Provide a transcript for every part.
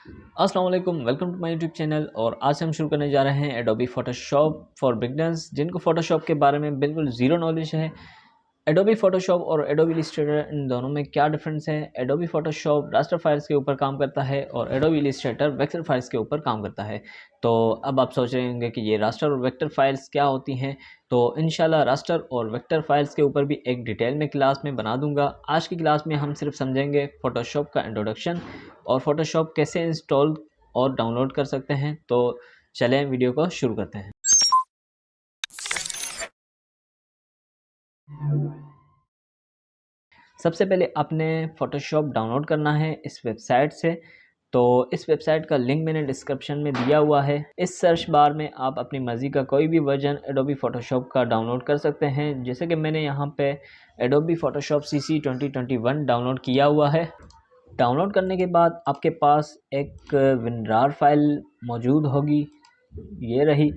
अस्सलाम वालेकुम, welcome to my YouTube channel. और आज से हम शुरू करने जा रहे हैं एडोबी फोटोशॉप फॉर बिगनर्स। जिनको फोटोशॉप के बारे में बिल्कुल ज़ीरो नॉलेज है, एडोबी फोटोशॉप और एडोबी इलस्ट्रेटर इन दोनों में क्या डिफरेंस है। एडोबी फोटोशॉप रास्टर फाइल्स के ऊपर काम करता है और एडोबी इलस्ट्रेटर वेक्टर फाइल्स के ऊपर काम करता है। तो अब आप सोच रहे होंगे कि ये रास्टर और वेक्टर फाइल्स क्या होती हैं। तो इंशाल्लाह रास्टर और वेक्टर फाइल्स के ऊपर भी एक डिटेल में क्लास में बना दूंगा। आज की क्लास में हम सिर्फ समझेंगे फोटोशॉप का इंट्रोडक्शन और फोटोशॉप कैसे इंस्टॉल और डाउनलोड कर सकते हैं। तो चलें वीडियो को शुरू करते हैं। सबसे पहले आपने फ़ोटोशॉप डाउनलोड करना है इस वेबसाइट से। तो इस वेबसाइट का लिंक मैंने डिस्क्रिप्शन में दिया हुआ है। इस सर्च बार में आप अपनी मर्ज़ी का कोई भी वर्जन एडोबी फ़ोटोशॉप का डाउनलोड कर सकते हैं। जैसे कि मैंने यहाँ पे एडोबी फ़ोटोशॉप CC 2021 डाउनलोड किया हुआ है। डाउनलोड करने के बाद आपके पास एक विनरार फाइल मौजूद होगी, ये रही।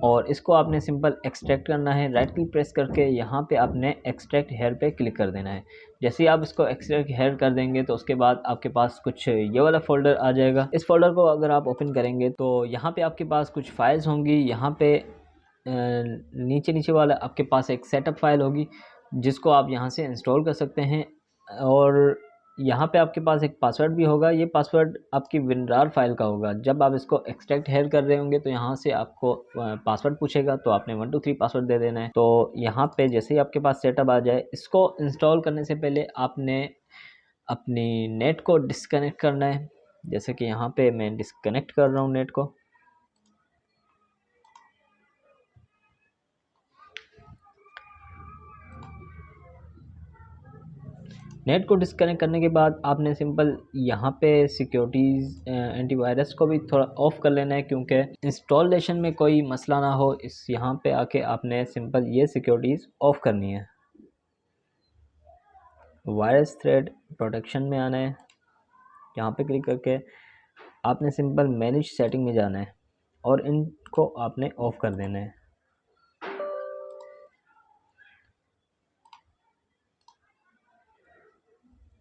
और इसको आपने सिंपल एक्सट्रैक्ट करना है। राइट क्लिक प्रेस करके यहाँ पे आपने एक्सट्रैक्ट हेयर पे क्लिक कर देना है। जैसे ही आप इसको एक्सट्रैक्ट हेयर कर देंगे तो उसके बाद आपके पास कुछ ये वाला फ़ोल्डर आ जाएगा। इस फोल्डर को अगर आप ओपन करेंगे तो यहाँ पे आपके पास कुछ फाइल्स होंगी। यहाँ पे नीचे नीचे वाला आपके पास एक सेटअप फाइल होगी जिसको आप यहाँ से इंस्टॉल कर सकते हैं। और यहाँ पे आपके पास एक पासवर्ड भी होगा। ये पासवर्ड आपकी विनरार फाइल का होगा। जब आप इसको एक्सट्रैक्ट हेयर कर रहे होंगे तो यहाँ से आपको पासवर्ड पूछेगा, तो आपने 1 2 3 पासवर्ड दे देना है। तो यहाँ पे जैसे ही आपके पास सेटअप आ जाए, इसको इंस्टॉल करने से पहले आपने अपनी नेट को डिस्कनेक्ट करना है। जैसे कि यहाँ पे मैं डिस्कनेक्ट कर रहा हूँ नेट को। नेट को डिस्कनेक्ट करने के बाद आपने सिंपल यहाँ पे सिक्योरिटीज़ एंटीवायरस को भी थोड़ा ऑफ़ कर लेना है, क्योंकि इंस्टॉलेशन में कोई मसला ना हो। इस यहाँ पे आके आपने सिंपल ये सिक्योरिटीज़ ऑफ़ करनी है। वायरस थ्रेड प्रोटेक्शन में आना है। यहाँ पे क्लिक करके आपने सिंपल मैनेज सेटिंग में जाना है और इनको आपने ऑफ़ कर देना है।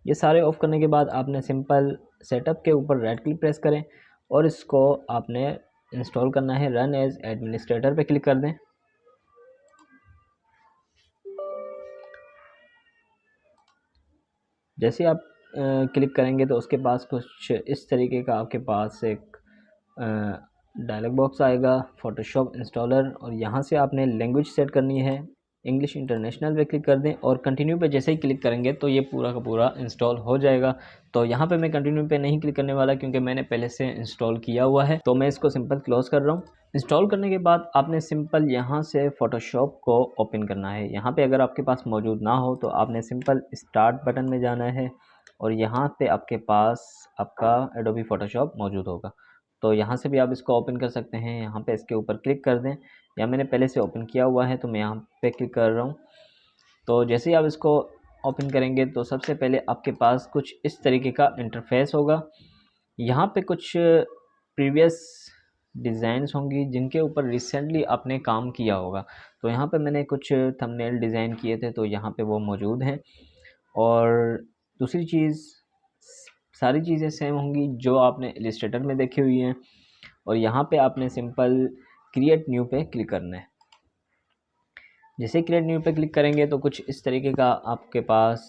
ये सारे ऑफ़ करने के बाद आपने सिंपल सेटअप के ऊपर राइट क्लिक प्रेस करें और इसको आपने इंस्टॉल करना है। रन एज एडमिनिस्ट्रेटर पे क्लिक कर दें। जैसे आप क्लिक करेंगे तो उसके पास कुछ इस तरीके का आपके पास एक डायलॉग बॉक्स आएगा, फ़ोटोशॉप इंस्टॉलर। और यहाँ से आपने लैंग्वेज सेट करनी है, इंग्लिश इंटरनेशनल पे क्लिक कर दें और कंटिन्यू पे जैसे ही क्लिक करेंगे तो ये पूरा का पूरा इंस्टॉल हो जाएगा। तो यहाँ पे मैं कंटिन्यू पे नहीं क्लिक करने वाला क्योंकि मैंने पहले से इंस्टॉल किया हुआ है। तो मैं इसको सिंपल क्लोज़ कर रहा हूँ। इंस्टॉल करने के बाद आपने सिंपल यहाँ से फ़ोटोशॉप को ओपन करना है। यहाँ पे अगर आपके पास मौजूद ना हो तो आपने सिंपल स्टार्ट बटन में जाना है और यहाँ पे आपके पास आपका एडोबी फ़ोटोशॉप मौजूद होगा। तो यहाँ से भी आप इसको ओपन कर सकते हैं। यहाँ पे इसके ऊपर क्लिक कर दें, या मैंने पहले से ओपन किया हुआ है तो मैं यहाँ पे क्लिक कर रहा हूँ। तो जैसे ही आप इसको ओपन करेंगे तो सबसे पहले आपके पास कुछ इस तरीके का इंटरफेस होगा। यहाँ पे कुछ प्रीवियस डिज़ाइंस होंगी जिनके ऊपर रिसेंटली आपने काम किया होगा। तो यहाँ पे मैंने कुछ थंबनेल डिज़ाइन किए थे तो यहाँ पे वो मौजूद हैं। और दूसरी चीज़, सारी चीज़ें सेम होंगी जो आपने इलस्ट्रेटर में देखी हुई हैं। और यहाँ पे आपने सिंपल क्रिएट न्यू पे क्लिक करना है। जैसे क्रिएट न्यू पे क्लिक करेंगे तो कुछ इस तरीके का आपके पास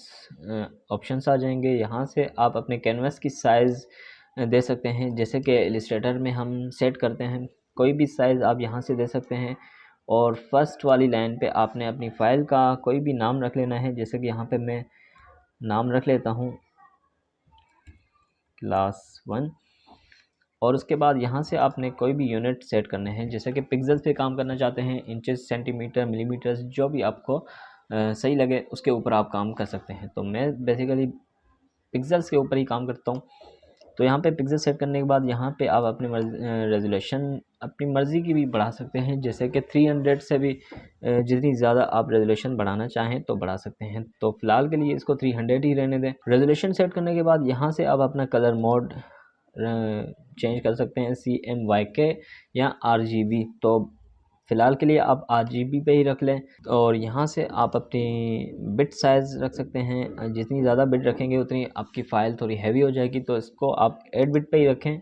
ऑप्शंस आ जाएंगे। यहाँ से आप अपने कैनवास की साइज़ दे सकते हैं। जैसे कि इलस्ट्रेटर में हम सेट करते हैं, कोई भी साइज़ आप यहाँ से दे सकते हैं। और फर्स्ट वाली लाइन पे आपने अपनी फ़ाइल का कोई भी नाम रख लेना है। जैसे कि यहाँ पे मैं नाम रख लेता हूँ क्लास 1। और उसके बाद यहाँ से आपने कोई भी यूनिट सेट करने हैं। जैसे कि पिक्सेल्स पे काम करना चाहते हैं, इंचेस, सेंटीमीटर, मिलीमीटर, जो भी आपको सही लगे उसके ऊपर आप काम कर सकते हैं। तो मैं बेसिकली पिक्सेल्स के ऊपर ही काम करता हूँ। तो यहाँ पे पिक्सल सेट करने के बाद यहाँ पे आप अपनी रेजोल्यूशन अपनी मर्ज़ी की भी बढ़ा सकते हैं। जैसे कि 300 से भी जितनी ज़्यादा आप रेजोल्यूशन बढ़ाना चाहें तो बढ़ा सकते हैं। तो फ़िलहाल के लिए इसको 300 ही रहने दें। रेजोल्यूशन सेट करने के बाद यहाँ से आप अपना कलर मोड चेंज कर सकते हैं, CMYK या RGB। तो फ़िलहाल के लिए आप 8 GB पे ही रख लें। और यहाँ से आप अपनी बिट साइज़ रख सकते हैं, जितनी ज़्यादा बिट रखेंगे उतनी आपकी फ़ाइल थोड़ी हैवी हो जाएगी, तो इसको आप 8 बिट पे ही रखें।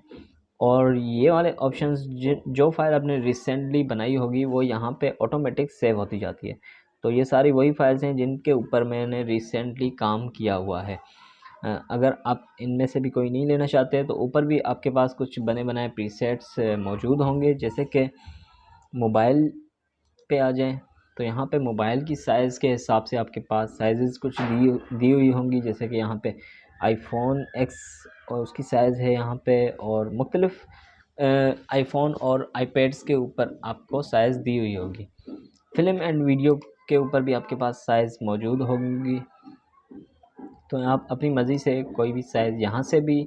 और ये वाले ऑप्शंस जो फ़ाइल आपने रिसेंटली बनाई होगी वो यहाँ पे ऑटोमेटिक सेव होती जाती है। तो ये सारी वही फाइल्स हैं जिनके ऊपर मैंने रिसेंटली काम किया हुआ है। अगर आप इनमें से भी कोई नहीं लेना चाहते तो ऊपर भी आपके पास कुछ बने बनाए प्रीसेट्स मौजूद होंगे। जैसे कि मोबाइल पे आ जाएं तो यहाँ पे मोबाइल की साइज़ के हिसाब से आपके पास साइज़ेस कुछ दी हुई होंगी। जैसे कि यहाँ पे आईफोन एक्स और उसकी साइज़ है यहाँ पे, और मुख्तलिफ़ आईफोन और आईपैड्स के ऊपर आपको साइज़ दी हुई होगी। फ़िल्म एंड वीडियो के ऊपर भी आपके पास साइज़ मौजूद होंगी। तो आप अपनी मर्ज़ी से कोई भी साइज़ यहाँ से भी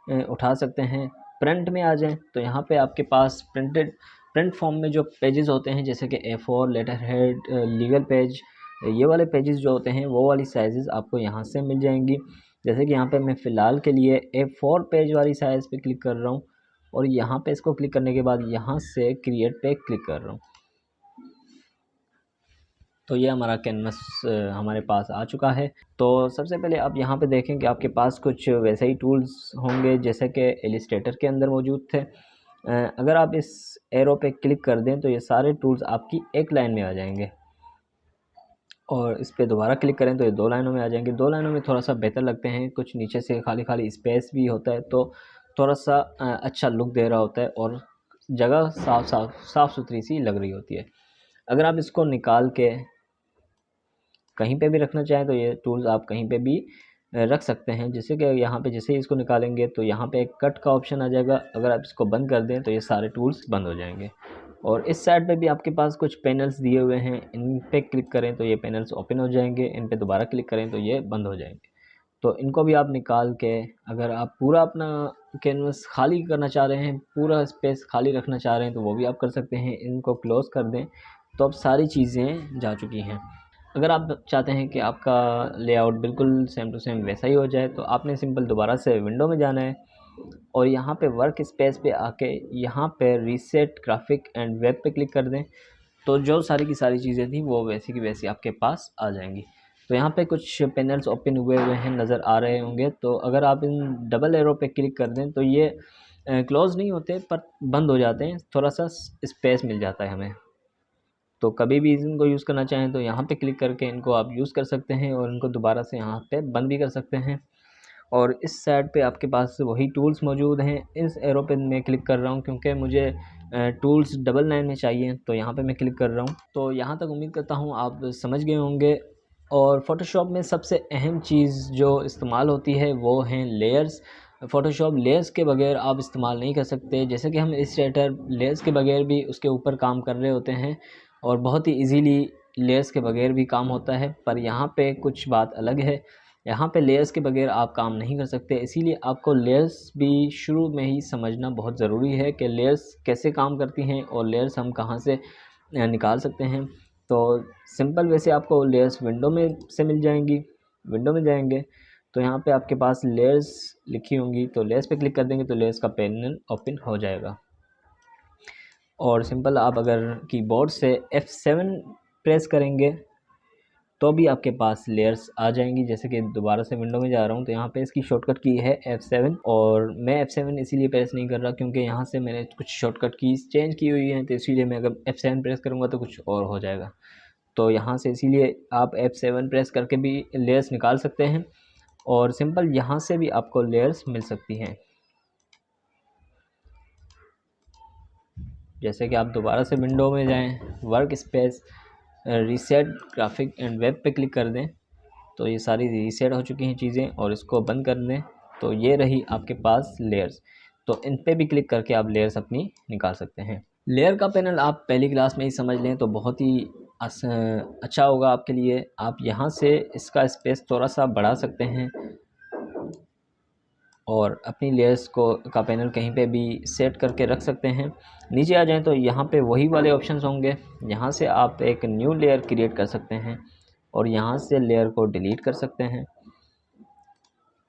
उठा सकते हैं। प्रिंट में आ जाएं तो यहाँ पे आपके पास प्रिंट फॉर्म में जो पेजेस होते हैं, जैसे कि A4, letter head, legal page, ये वाले पेजेस जो होते हैं वो वाली साइज़ेस आपको यहाँ से मिल जाएंगी। जैसे कि यहाँ पे मैं फ़िलहाल के लिए A4 पेज वाली साइज़ पे क्लिक कर रहा हूँ, और यहाँ पे इसको क्लिक करने के बाद यहाँ से क्रिएट पे क्लिक कर रहा हूँ। तो ये हमारा कैनवस हमारे पास आ चुका है। तो सबसे पहले आप यहाँ पे देखें कि आपके पास कुछ वैसे ही टूल्स होंगे जैसे कि इलिस्ट्रेटर के अंदर मौजूद थे। अगर आप इस एरो पे क्लिक कर दें तो ये सारे टूल्स आपकी एक लाइन में आ जाएंगे, और इस पर दोबारा क्लिक करें तो ये 2 लाइनों में आ जाएंगे। 2 लाइनों में थोड़ा सा बेहतर लगते हैं, कुछ नीचे से खाली खाली स्पेस भी होता है तो थोड़ा सा अच्छा लुक दे रहा होता है, और जगह साफ़ सुथरी सी लग रही होती है। अगर आप इसको निकाल के कहीं पे भी रखना चाहें तो ये टूल्स आप कहीं पे भी रख सकते हैं। जैसे कि यहाँ पे जैसे ही इसको निकालेंगे तो यहाँ पे एक कट का ऑप्शन आ जाएगा। अगर आप इसको बंद कर दें तो ये सारे टूल्स बंद हो जाएंगे। और इस साइड पे भी आपके पास कुछ पैनल्स दिए हुए हैं, इन पे क्लिक करें तो ये पैनल्स ओपन हो जाएंगे, इन पे दोबारा क्लिक करें तो ये बंद हो जाएंगे। तो इनको भी आप निकाल के, अगर आप पूरा अपना कैनवस खाली करना चाह रहे हैं, पूरा स्पेस खाली रखना चाह रहे हैं तो वो भी आप कर सकते हैं। इनको क्लोज़ कर दें तो अब सारी चीज़ें जा चुकी हैं। अगर आप चाहते हैं कि आपका लेआउट बिल्कुल सेम टू सेम वैसा ही हो जाए तो आपने सिंपल दोबारा से विंडो में जाना है, और यहाँ पे वर्क स्पेस पे आके यहाँ पे रीसेट ग्राफिक एंड वेब पे क्लिक कर दें। तो जो सारी की सारी चीज़ें थी वो वैसी की वैसी आपके पास आ जाएंगी। तो यहाँ पे कुछ पैनल्स ओपन हुए हैं, नज़र आ रहे होंगे। तो अगर आप इन डबल एरो पे क्लिक कर दें तो ये क्लोज़ नहीं होते पर बंद हो जाते हैं, थोड़ा सा स्पेस मिल जाता है हमें। तो कभी भी इनको यूज़ करना चाहें तो यहाँ पे क्लिक करके इनको आप यूज़ कर सकते हैं, और इनको दोबारा से यहाँ पे बंद भी कर सकते हैं। और इस साइड पे आपके पास वही टूल्स मौजूद हैं। इस एरो पे मैं क्लिक कर रहा हूँ क्योंकि मुझे टूल्स डबल लाइन में चाहिए, तो यहाँ पे मैं क्लिक कर रहा हूँ। तो यहाँ तक उम्मीद करता हूँ आप समझ गए होंगे। और फ़ोटोशॉप में सबसे अहम चीज़ जो इस्तेमाल होती है वो हैं लेयर्स। फ़ोटोशॉप लेयर्स के बगैर आप इस्तेमाल नहीं कर सकते। जैसे कि हम इलिस्ट्रेटर लेयर्स के बगैर भी उसके ऊपर काम कर रहे होते हैं, और बहुत ही इजीली लेयर्स के बगैर भी काम होता है। पर यहाँ पे कुछ बात अलग है, यहाँ पे लेयर्स के बगैर आप काम नहीं कर सकते। इसीलिए आपको लेयर्स भी शुरू में ही समझना बहुत ज़रूरी है कि लेयर्स कैसे काम करती हैं और लेयर्स हम कहाँ से निकाल सकते हैं। तो सिंपल वैसे आपको लेयर्स विंडो में से मिल जाएंगी। विंडो में जाएंगे तो यहाँ पे आपके पास लेयर्स लिखी होंगी, तो लेयर्स पे क्लिक कर देंगे तो लेयर्स का पैनल ओपन हो जाएगा। और सिंपल आप अगर कीबोर्ड से F7 प्रेस करेंगे तो भी आपके पास लेयर्स आ जाएंगी। जैसे कि दोबारा से विंडो में जा रहा हूँ तो यहाँ पे इसकी शॉर्टकट की है F7, और मैं F7 इसीलिए प्रेस नहीं कर रहा क्योंकि यहाँ से मैंने कुछ शॉर्टकट कीज़ चेंज की हुई हैं, तो इसीलिए मैं अगर F7 प्रेस करूँगा तो कुछ और हो जाएगा। तो यहाँ से इसीलिए आप F7 प्रेस करके भी लेयर्स निकाल सकते हैं, और सिंपल यहाँ से भी आपको लेयर्स मिल सकती हैं। जैसे कि आप दोबारा से विंडो में जाएं, work space, reset graphic and web पे क्लिक कर दें तो ये सारी रीसेट हो चुकी हैं चीज़ें, और इसको बंद कर दें तो ये रही आपके पास लेयर्स। तो इन पे भी क्लिक करके आप लेयर्स अपनी निकाल सकते हैं। लेयर का पैनल आप पहली क्लास में ही समझ लें तो बहुत ही अच्छा होगा आपके लिए। आप यहाँ से इसका स्पेस थोड़ा सा बढ़ा सकते हैं, और अपनी लेयर्स को का पैनल कहीं पे भी सेट करके रख सकते हैं। नीचे आ जाएं तो यहाँ पे वही वाले ऑप्शंस होंगे। यहाँ से आप एक न्यू लेयर क्रिएट कर सकते हैं, और यहाँ से लेयर को डिलीट कर सकते हैं,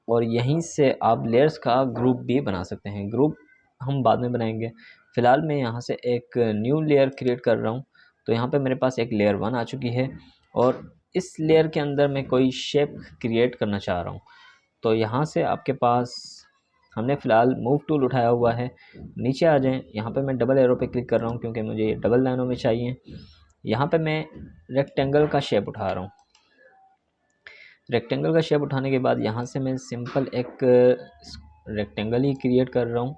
और यहीं से आप लेयर्स का ग्रुप भी बना सकते हैं। ग्रुप हम बाद में बनाएंगे। फ़िलहाल मैं यहाँ से एक न्यू लेयर क्रिएट कर रहा हूँ। तो यहाँ पे मेरे पास एक लेयर 1 आ चुकी है और इस लेयर के अंदर मैं कोई शेप क्रिएट करना चाह रहा हूँ। तो यहाँ से आपके पास हमने फ़िलहाल मूव टूल उठाया हुआ है, नीचे आ जाएं। यहाँ पे मैं डबल एरो पे क्लिक कर रहा हूँ क्योंकि मुझे ये डबल लाइनों में चाहिए। यहाँ पे मैं रेक्टेंगल का शेप उठा रहा हूँ। रेक्टेंगल का शेप उठाने के बाद यहाँ से मैं सिंपल एक रेक्टेंगल ही क्रिएट कर रहा हूँ।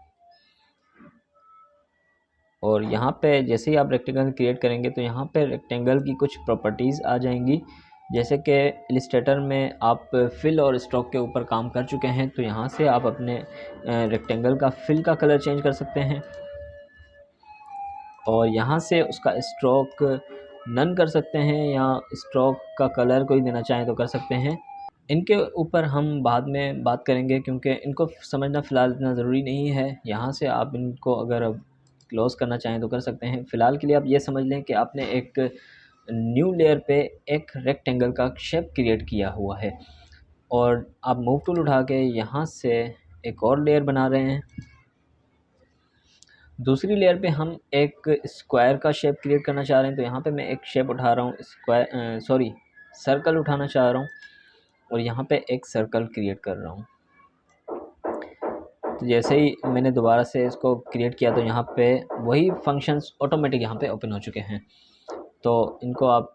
और यहाँ पे जैसे ही आप रेक्टेंगल क्रिएट करेंगे तो यहाँ पे रेक्टेंगल की कुछ प्रॉपर्टीज़ आ जाएंगी, जैसे कि इलस्ट्रेटर में आप फिल और स्ट्रोक के ऊपर काम कर चुके हैं, तो यहाँ से आप अपने रेक्टेंगल का फिल का कलर चेंज कर सकते हैं और यहाँ से उसका स्ट्रोक नन कर सकते हैं या स्ट्रोक का कलर कोई देना चाहें तो कर सकते हैं। इनके ऊपर हम बाद में बात करेंगे क्योंकि इनको समझना फ़िलहाल इतना ज़रूरी नहीं है। यहाँ से आप इनको अगर क्लोज़ करना चाहें तो कर सकते हैं। फ़िलहाल के लिए आप ये समझ लें कि आपने एक न्यू लेयर पे एक रेक्टेंगल का शेप क्रिएट किया हुआ है और आप मूव टूल उठा के यहाँ से एक और लेयर बना रहे हैं। दूसरी लेयर पे हम एक स्क्वायर का शेप क्रिएट करना चाह रहे हैं, तो यहाँ पे मैं एक शेप उठा रहा हूँ, सर्कल उठाना चाह रहा हूँ और यहाँ पे एक सर्कल क्रिएट कर रहा हूँ। तो जैसे ही मैंने दोबारा से इसको क्रिएट किया तो यहाँ पे वही फंक्शंस ऑटोमेटिक यहाँ पे ओपन हो चुके हैं। तो इनको आप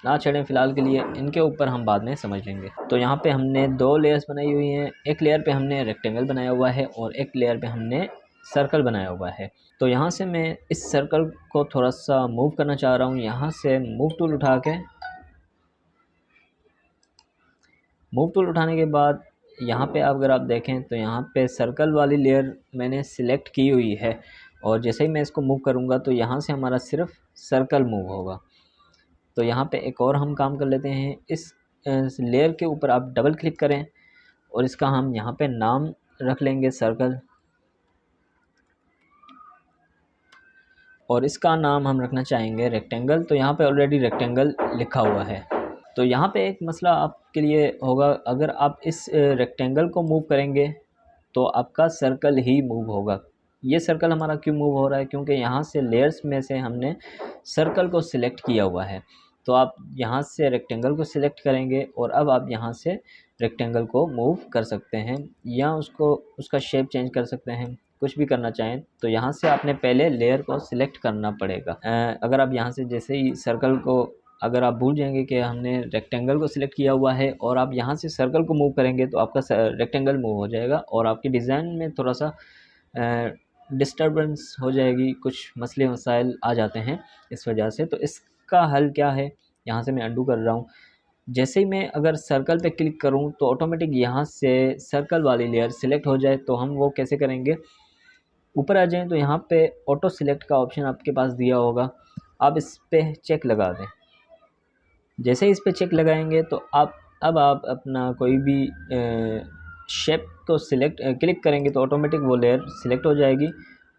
ना छेड़ें फ़िलहाल के लिए, इनके ऊपर हम बाद में समझ लेंगे। तो यहाँ पे हमने दो लेयर्स बनाई हुई हैं। एक लेयर पे हमने रेक्टेंगल बनाया हुआ है और एक लेयर पे हमने सर्कल बनाया हुआ है। तो यहाँ से मैं इस सर्कल को थोड़ा सा मूव करना चाह रहा हूँ। यहाँ से मूव टूल उठाने के बाद यहाँ पे अगर आप देखें तो यहाँ पे सर्कल वाली लेयर मैंने सिलेक्ट की हुई है और जैसे ही मैं इसको मूव करूँगा तो यहाँ से हमारा सिर्फ सर्कल मूव होगा। तो यहाँ पे एक और हम काम कर लेते हैं। इस लेयर के ऊपर आप डबल क्लिक करें और इसका हम यहाँ पे नाम रख लेंगे सर्कल और इसका नाम हम रखना चाहेंगे रेक्टेंगल। तो यहाँ पे ऑलरेडी रेक्टेंगल लिखा हुआ है। तो यहाँ पे एक मसला आपके लिए होगा, अगर आप इस रेक्टेंगल को मूव करेंगे तो आपका सर्कल ही मूव होगा। ये सर्कल हमारा क्यों मूव हो रहा है? क्योंकि यहाँ से लेयर्स में से हमने सर्कल को सिलेक्ट किया हुआ है। तो आप यहाँ से रेक्टेंगल को सिलेक्ट करेंगे और अब आप यहाँ से रेक्टेंगल को मूव कर सकते हैं या उसका शेप चेंज कर सकते हैं, कुछ भी करना चाहें। तो यहाँ से आपने पहले लेयर को सिलेक्ट करना पड़ेगा। अगर आप यहाँ से जैसे ही सर्कल को, अगर आप भूल जाएंगे कि हमने रेक्टेंगल को सिलेक्ट किया हुआ है और आप यहाँ से सर्कल को मूव करेंगे तो आपका रेक्टेंगल मूव हो जाएगा और आपकी डिज़ाइन में थोड़ा सा डिस्टर्बेंस हो जाएगी, कुछ मसले मसाइल आ जाते हैं इस वजह से। तो इसका हल क्या है? यहाँ से मैं अंडू कर रहा हूँ। जैसे ही मैं अगर सर्कल पे क्लिक करूँ तो ऑटोमेटिक यहाँ से सर्कल वाली लेयर सिलेक्ट हो जाए। तो हम वो कैसे करेंगे? ऊपर आ जाएं तो यहाँ पे ऑटो सिलेक्ट का ऑप्शन आपके पास दिया होगा, आप इस पर चेक लगा दें। जैसे ही इस पर चेक लगाएंगे तो अब आप अपना कोई भी शेप को क्लिक करेंगे तो ऑटोमेटिक वो लेयर सिलेक्ट हो जाएगी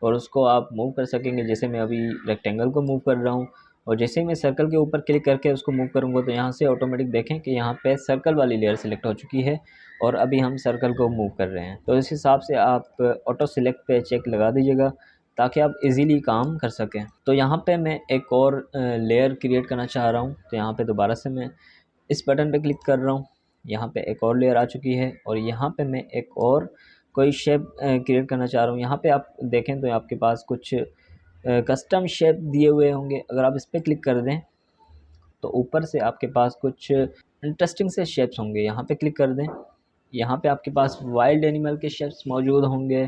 और उसको आप मूव कर सकेंगे। जैसे मैं अभी रेक्टेंगल को मूव कर रहा हूँ और जैसे ही मैं सर्कल के ऊपर क्लिक करके उसको मूव करूँगा तो यहाँ से ऑटोमेटिक देखें कि यहाँ पे सर्कल वाली लेयर सिलेक्ट हो चुकी है और अभी हम सर्कल को मूव कर रहे हैं। तो इस हिसाब से आप ऑटो सिलेक्ट पे चेक लगा दीजिएगा ताकि आप इजीली काम कर सकें। तो यहाँ पे मैं एक और लेयर क्रिएट करना चाह रहा हूँ। तो यहाँ पे दोबारा से मैं इस बटन पे क्लिक कर रहा हूँ। यहाँ पे एक और लेयर आ चुकी है और यहाँ पे मैं एक और कोई शेप क्रिएट करना चाह रहा हूँ। यहाँ पे आप देखें तो आपके पास कुछ कस्टम शेप दिए हुए होंगे। अगर आप इस पर क्लिक कर दें तो ऊपर से आपके पास कुछ इंटरेस्टिंग से शेप्स होंगे। यहाँ पे क्लिक कर दें, यहाँ पे आपके पास वाइल्ड एनिमल के शेप्स मौजूद होंगे,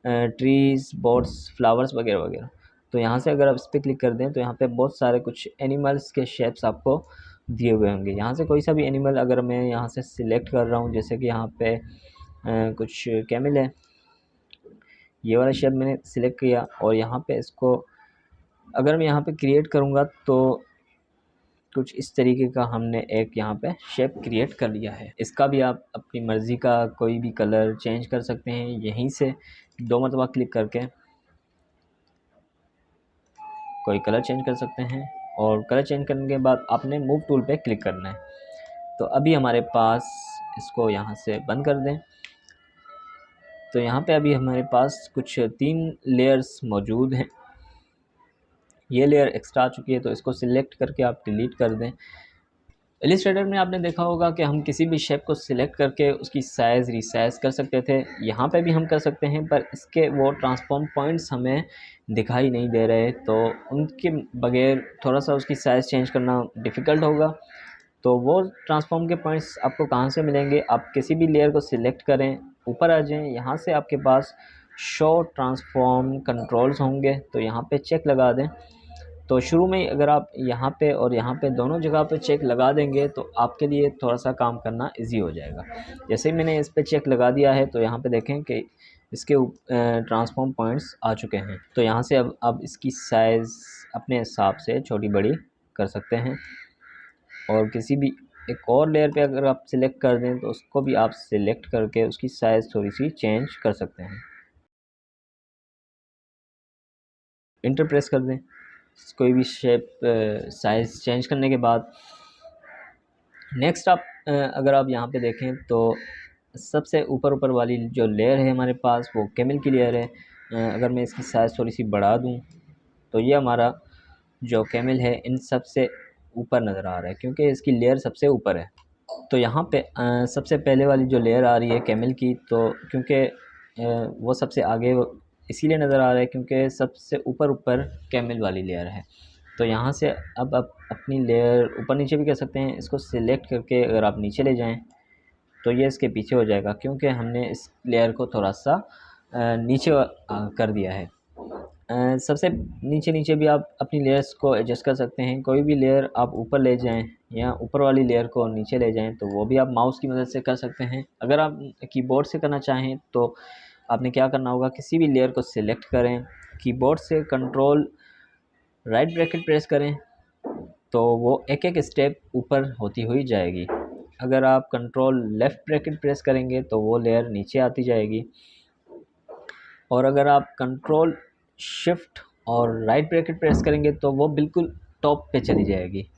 ट्रीज़, बर्ड्स, फ्लावर्स वगैरह वगैरह। तो यहाँ से अगर आप इस पर क्लिक कर दें तो यहाँ पे बहुत सारे कुछ एनिमल्स के शेप्स आपको दिए हुए होंगे। यहाँ से कोई सा भी एनिमल अगर मैं यहाँ से सिलेक्ट कर रहा हूँ, जैसे कि यहाँ पे कुछ कैमल है, ये वाला शेप मैंने सिलेक्ट किया और यहाँ पे इसको अगर मैं यहाँ पे क्रिएट करूँगा तो कुछ इस तरीके का हमने एक यहाँ पे शेप क्रिएट कर लिया है। इसका भी आप अपनी मर्ज़ी का कोई भी कलर चेंज कर सकते हैं। यहीं से 2 मरतबा क्लिक करके कोई कलर चेंज कर सकते हैं और कलर चेंज करने के बाद आपने मूव टूल पे क्लिक करना है। तो अभी हमारे पास, इसको यहाँ से बंद कर दें। तो यहाँ पे अभी हमारे पास कुछ 3 लेयर्स मौजूद हैं ये लेयर एक्स्ट्रा आ चुकी है, तो इसको सिलेक्ट करके आप डिलीट कर दें। इलिस्ट्रेटर में आपने देखा होगा कि हम किसी भी शेप को सिलेक्ट करके उसकी साइज़ रीसाइज कर सकते थे, यहाँ पे भी हम कर सकते हैं, पर इसके वो ट्रांसफॉर्म पॉइंट्स हमें दिखाई नहीं दे रहे, तो उनके बगैर थोड़ा सा उसकी साइज़ चेंज करना डिफ़िकल्ट होगा। तो वो ट्रांसफॉर्म के पॉइंट्स आपको कहाँ से मिलेंगे, आप किसी भी लेयर को सिलेक्ट करें, ऊपर आ जाएं, यहाँ से आपके पास शो ट्रांसफॉर्म कंट्रोल्स होंगे, तो यहाँ पे चेक लगा दें। तो शुरू में अगर आप यहाँ पे और यहाँ पे दोनों जगह पे चेक लगा देंगे तो आपके लिए थोड़ा सा काम करना इजी हो जाएगा। जैसे ही मैंने इस पे चेक लगा दिया है, तो यहाँ पे देखें कि इसके ट्रांसफॉर्म पॉइंट्स आ चुके हैं। तो यहाँ से अब इसकी साइज़ अपने हिसाब से छोटी बड़ी कर सकते हैं, और किसी भी एक और लेयर पे अगर आप सिलेक्ट कर दें तो उसको भी आप सिलेक्ट करके उसकी साइज़ थोड़ी सी चेंज कर सकते हैं। इंटर प्रेस कर दें। कोई भी शेप साइज़ चेंज करने के बाद नेक्स्ट आप अगर आप यहाँ पे देखें तो सबसे ऊपर वाली जो लेयर है हमारे पास वो कैमल की लेयर है। अगर मैं इसकी साइज़ थोड़ी सी बढ़ा दूँ तो ये हमारा जो कैमल है इन सबसे ऊपर नज़र आ रहा है, क्योंकि इसकी लेयर सबसे ऊपर है। तो यहाँ पे सबसे पहले वाली जो लेयर आ रही है कैमल की, तो क्योंकि वो सबसे आगे इसीलिए नज़र आ रहा है क्योंकि सबसे ऊपर कैमल वाली लेयर है। तो यहाँ से अब आप अपनी लेयर ऊपर नीचे भी कर सकते हैं। इसको सिलेक्ट करके अगर आप नीचे ले जाएं तो ये इसके पीछे हो जाएगा, क्योंकि हमने इस लेयर को थोड़ा सा नीचे कर दिया है। सबसे नीचे भी आप अपनी लेयर्स को एडजस्ट कर सकते हैं। कोई भी लेयर आप ऊपर ले जाएं या ऊपर वाली लेयर को नीचे ले जाएं तो वो भी आप माउस की मदद से कर सकते हैं। अगर आप कीबोर्ड से करना चाहें तो आपने क्या करना होगा, किसी भी लेयर को सिलेक्ट करें, कीबोर्ड से कंट्रोल राइट ब्रैकेट प्रेस करें तो वो एक एक स्टेप ऊपर होती हुई जाएगी। अगर आप कंट्रोल लेफ़्ट ब्रैकेट प्रेस करेंगे तो वो लेयर नीचे आती जाएगी, और अगर आप कंट्रोल शिफ्ट और राइट ब्रैकेट प्रेस करेंगे तो वो बिल्कुल टॉप पे चली जाएगी।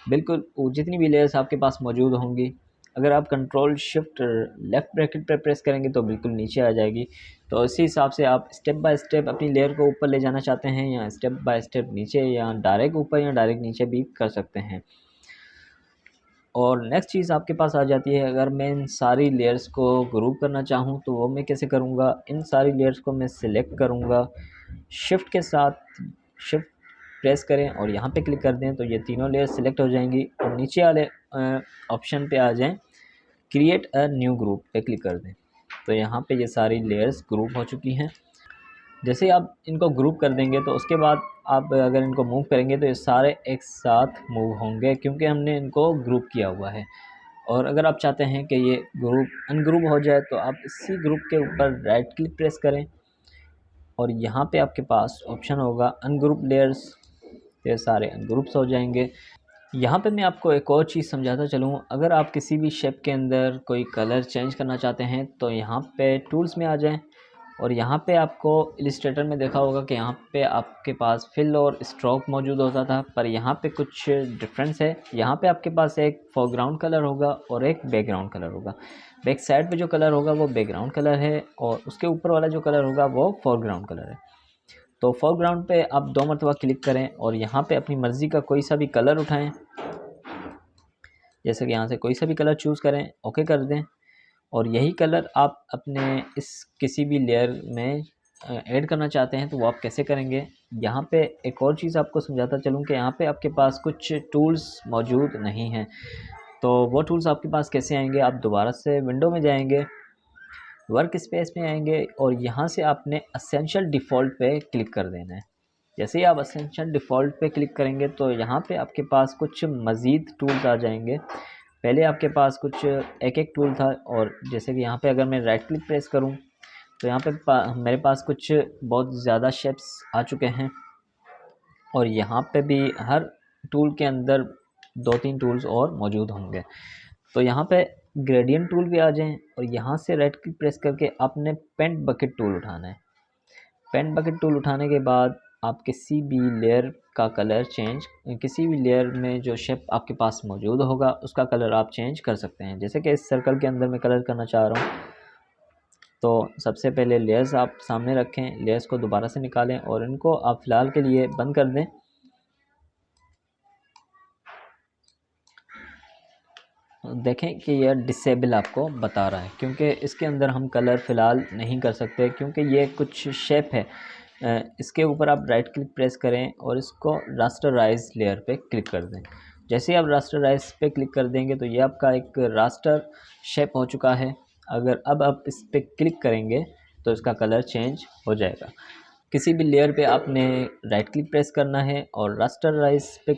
बिल्कुल जितनी भी लेयर्स आपके पास मौजूद होंगी, अगर आप कंट्रोल शिफ्ट लेफ़्ट ब्रैकेट पर प्रेस करेंगे तो बिल्कुल नीचे आ जाएगी। तो इसी हिसाब से आप स्टेप बाय स्टेप अपनी लेयर को ऊपर ले जाना चाहते हैं, या स्टेप बाय स्टेप नीचे, या डायरेक्ट ऊपर या डायरेक्ट नीचे भी कर सकते हैं। और नेक्स्ट चीज़ आपके पास आ जाती है, अगर मैं इन सारी लेयर्स को ग्रुप करना चाहूँ तो वो मैं कैसे करूँगा। इन सारी लेयर्स को मैं सिलेक्ट करूँगा, शिफ्ट के साथ शिफ्ट प्रेस करें और यहाँ पे क्लिक कर दें तो ये तीनों लेयर्स सिलेक्ट हो जाएंगी, और नीचे वाले ऑप्शन पे आ जाएं, क्रिएट अ न्यू ग्रुप पे क्लिक कर दें। तो यहाँ पे ये सारी लेयर्स ग्रुप हो चुकी हैं। जैसे ही आप इनको ग्रुप कर देंगे तो उसके बाद आप अगर इनको मूव करेंगे तो ये सारे एक साथ मूव होंगे, क्योंकि हमने इनको ग्रुप किया हुआ है। और अगर आप चाहते हैं कि ये ग्रुप अनग्रुप हो जाए तो आप इसी ग्रुप के ऊपर राइट क्लिक प्रेस करें, और यहाँ पे आपके पास ऑप्शन होगा अनग्रुप लेयर्स, ये सारे अनग्रुप्स हो जाएंगे। यहाँ पे मैं आपको एक और चीज़ समझाता चलूँ, अगर आप किसी भी शेप के अंदर कोई कलर चेंज करना चाहते हैं तो यहाँ पे टूल्स में आ जाएं, और यहाँ पे आपको इलिस्ट्रेटर में देखा होगा कि यहाँ पे आपके पास फिल और स्ट्रोक मौजूद होता था, पर यहाँ पे कुछ डिफरेंस है। यहाँ पे आपके पास एक फोरग्राउंड कलर होगा और एक बैकग्राउंड कलर होगा। बैक साइड पे जो कलर होगा वो बैकग्राउंड कलर है, और उसके ऊपर वाला जो कलर होगा वो फोरग्राउंड कलर है। तो फोरग्राउंड पे आप 2 मरतबा क्लिक करें और यहाँ पे अपनी मर्ज़ी का कोई सा भी कलर उठाएं। जैसे कि यहाँ से कोई सा भी कलर चूज़ करें, ओके कर दें, और यही कलर आप अपने इस किसी भी लेयर में ऐड करना चाहते हैं तो वो आप कैसे करेंगे। यहाँ पे एक और चीज़ आपको समझाता चलूँ कि यहाँ पे आपके पास कुछ टूल्स मौजूद नहीं हैं, तो वो टूल्स आपके पास कैसे आएंगे। आप दोबारा से विंडो में जाएंगे, वर्क स्पेस में आएंगे, और यहाँ से आपने एसेंशियल डिफ़ॉल्ट पे क्लिक कर देना है। जैसे ही आप एसेंशियल डिफ़ॉल्ट पे क्लिक करेंगे तो यहाँ पे आपके पास कुछ मज़ीद टूल्स आ जाएंगे। पहले आपके पास कुछ एक टूल था, और जैसे कि यहाँ पे अगर मैं राइट क्लिक प्रेस करूँ तो यहाँ पे मेरे पास कुछ बहुत ज़्यादा शेप्स आ चुके हैं, और यहाँ पे भी हर टूल के अंदर 2-3 टूल्स और मौजूद होंगे। तो यहाँ पे ग्रेडियंट टूल भी आ जाएं, और यहाँ से राइट क्लिक प्रेस करके आपने पेंट बकेट टूल उठाना है। पेंट बकेट टूल उठाने के बाद आप किसी भी लेयर का कलर चेंज, किसी भी लेयर में जो शेप आपके पास मौजूद होगा उसका कलर आप चेंज कर सकते हैं। जैसे कि इस सर्कल के अंदर मैं कलर करना चाह रहा हूँ, तो सबसे पहले लेयर्स आप सामने रखें, लेयर्स को दोबारा से निकालें और इनको आप फ़िलहाल के लिए बंद कर दें। देखें कि यह डिसेबल आपको बता रहा है, क्योंकि इसके अंदर हम कलर फ़िलहाल नहीं कर सकते, क्योंकि ये कुछ शेप है। इसके ऊपर आप राइट क्लिक प्रेस करें और इसको रास्टराइज लेयर पे क्लिक कर दें। जैसे ही आप रास्टराइज पे क्लिक कर देंगे तो ये आपका एक रास्टर शेप हो चुका है। अगर अब आप इस पर क्लिक करेंगे तो इसका कलर चेंज हो जाएगा। किसी भी लेयर पे आपने राइट क्लिक प्रेस करना है और रास्टराइज पे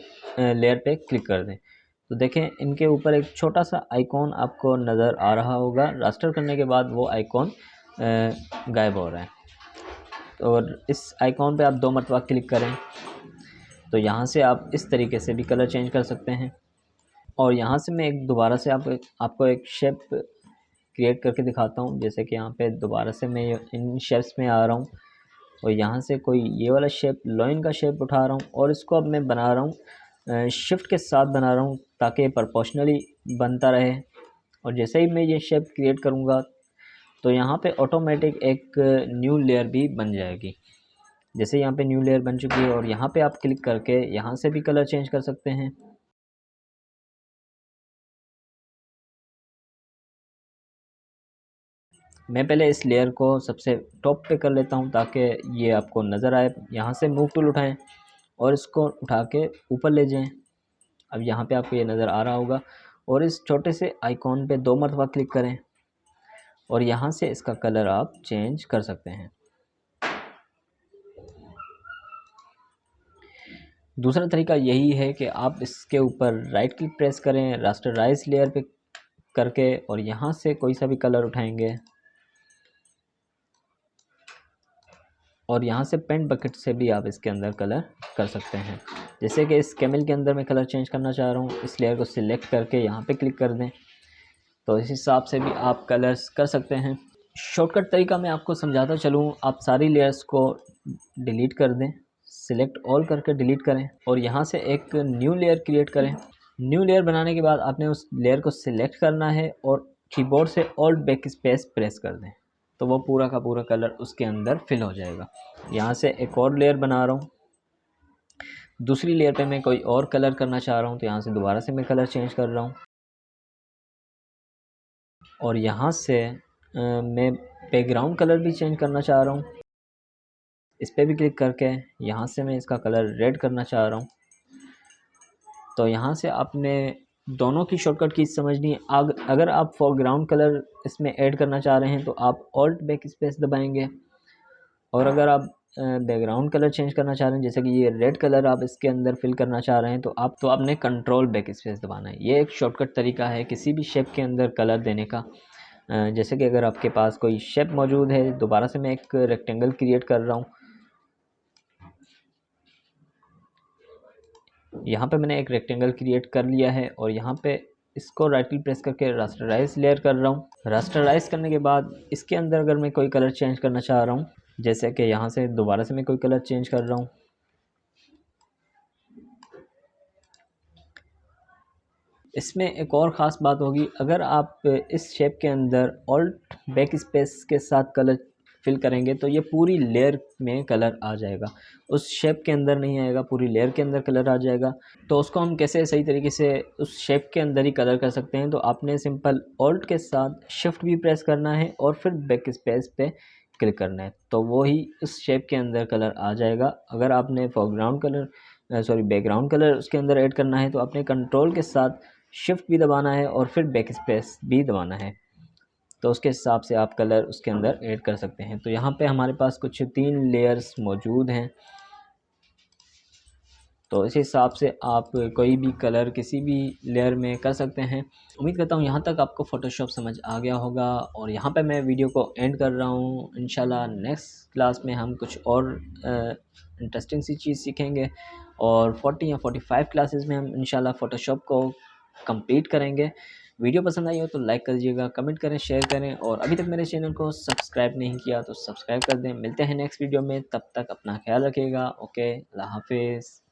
लेयर पे क्लिक कर दें। तो देखें इनके ऊपर एक छोटा सा आइकॉन आपको नज़र आ रहा होगा। रास्टर करने के बाद वो आइकॉन गायब हो रहा है। और इस आइकॉन पे आप 2 मरतबा क्लिक करें तो यहाँ से आप इस तरीके से भी कलर चेंज कर सकते हैं। और यहाँ से मैं एक दोबारा से आपको एक शेप क्रिएट करके दिखाता हूँ। जैसे कि यहाँ पे दोबारा से मैं इन शेप्स में आ रहा हूँ और यहाँ से कोई ये वाला शेप लॉइन का शेप उठा रहा हूँ और इसको अब मैं बना रहा हूँ शिफ्ट के साथ बना रहा हूँ ताकि प्रोपोर्शनली बनता रहे। और जैसे ही मैं ये शेप क्रिएट करूँगा तो यहाँ पे ऑटोमेटिक एक न्यू लेयर भी बन जाएगी। जैसे यहाँ पे न्यू लेयर बन चुकी है और यहाँ पे आप क्लिक करके यहाँ से भी कलर चेंज कर सकते हैं। मैं पहले इस लेयर को सबसे टॉप पे कर लेता हूँ ताकि ये आपको नज़र आए। यहाँ से मूव टूल उठाएं और इसको उठा के ऊपर ले जाएं। अब यहाँ पे आपको ये नज़र आ रहा होगा और इस छोटे से आइकॉन पे 2 मरतबा क्लिक करें और यहाँ से इसका कलर आप चेंज कर सकते हैं। दूसरा तरीका यही है कि आप इसके ऊपर राइट क्लिक प्रेस करें रास्टराइज लेयर पे करके और यहाँ से कोई सा भी कलर उठाएंगे और यहाँ से पेंट बकेट से भी आप इसके अंदर कलर कर सकते हैं। जैसे कि इस कैमल के अंदर मैं कलर चेंज करना चाह रहा हूँ, इस लेयर को सिलेक्ट करके यहाँ पे क्लिक कर दें तो इस हिसाब से भी आप कलर्स कर सकते हैं। शॉर्टकट तरीका मैं आपको समझाता चलूँ। आप सारी लेयर्स को डिलीट कर दें, सिलेक्ट ऑल करके डिलीट करें और यहाँ से एक न्यू लेयर क्रिएट करें। न्यू लेयर बनाने के बाद आपने उस लेयर को सिलेक्ट करना है और कीबोर्ड से ऑल्ट बैक स्पेस प्रेस कर दें तो वो पूरा का पूरा कलर उसके अंदर फिल हो जाएगा। यहाँ से एक और लेयर बना रहा हूँ। दूसरी लेयर पे मैं कोई और कलर करना चाह रहा हूँ तो यहाँ से दोबारा से मैं कलर चेंज कर रहा हूँ और यहाँ से मैं बैकग्राउंड कलर भी चेंज करना चाह रहा हूँ। इस पर भी क्लिक करके यहाँ से मैं इसका कलर रेड करना चाह रहा हूँ। तो यहाँ से आपने दोनों की शॉर्टकट की समझनी है। अगर आप फोरग्राउंड कलर इसमें ऐड करना चाह रहे हैं तो आप ऑल्ट बैक स्पेस दबाएंगे और अगर आप बैकग्राउंड कलर चेंज करना चाह रहे हैं जैसे कि ये रेड कलर आप इसके अंदर फिल करना चाह रहे हैं तो आपने कंट्रोल बैक स्पेस दबाना है। ये एक शॉर्टकट तरीका है किसी भी शेप के अंदर कलर देने का। जैसे कि अगर आपके पास कोई शेप मौजूद है, दोबारा से मैं एक रेक्टेंगल क्रिएट कर रहा हूँ। यहाँ पे मैंने एक रेक्टेंगल क्रिएट कर लिया है और यहाँ पे इसको राइट क्लिक प्रेस करके रास्टराइज लेयर कर रहा हूँ। रास्टराइज करने के बाद इसके अंदर अगर मैं कोई कलर चेंज करना चाह रहा हूँ जैसे कि यहाँ से दोबारा से मैं कोई कलर चेंज कर रहा हूँ। इसमें एक और ख़ास बात होगी, अगर आप इस शेप के अंदर ऑल्ट बैक स्पेस के साथ कलर फिल करेंगे तो ये पूरी लेयर में कलर आ जाएगा, उस शेप के अंदर नहीं आएगा, पूरी लेयर के अंदर कलर आ जाएगा। तो उसको हम कैसे सही तरीके से उस शेप के अंदर ही कलर कर सकते हैं। तो आपने सिंपल ऑल्ट के साथ शिफ्ट भी प्रेस करना है और फिर बैक स्पेस पे क्लिक करना है तो वो ही उस शेप के अंदर कलर आ जाएगा। अगर आपने फोरग्राउंड कलर बैकग्राउंड कलर उसके अंदर ऐड करना है तो आपने कंट्रोल के साथ शिफ्ट भी दबाना है और फिर बैक स्पेस भी दबाना है तो उसके हिसाब से आप कलर उसके अंदर ऐड कर सकते हैं। तो यहाँ पे हमारे पास कुछ 3 लेयर्स मौजूद हैं तो इस हिसाब से आप कोई भी कलर किसी भी लेयर में कर सकते हैं। उम्मीद करता हूँ यहाँ तक आपको फ़ोटोशॉप समझ आ गया होगा और यहाँ पे मैं वीडियो को एंड कर रहा हूँ। इंशाल्लाह नेक्स्ट क्लास में हम कुछ और इंटरेस्टिंग सी चीज़ सीखेंगे और 40 या 45 क्लासेस में हम इंशाल्लाह फ़ोटोशॉप को कंप्लीट करेंगे। वीडियो पसंद आई हो तो लाइक कर दीजिएगा, कमेंट करें, शेयर करें और अभी तक मेरे चैनल को सब्सक्राइब नहीं किया तो सब्सक्राइब कर दें। मिलते हैं नेक्स्ट वीडियो में, तब तक अपना ख्याल रखिएगा। ओके, अल्लाह हाफिज़।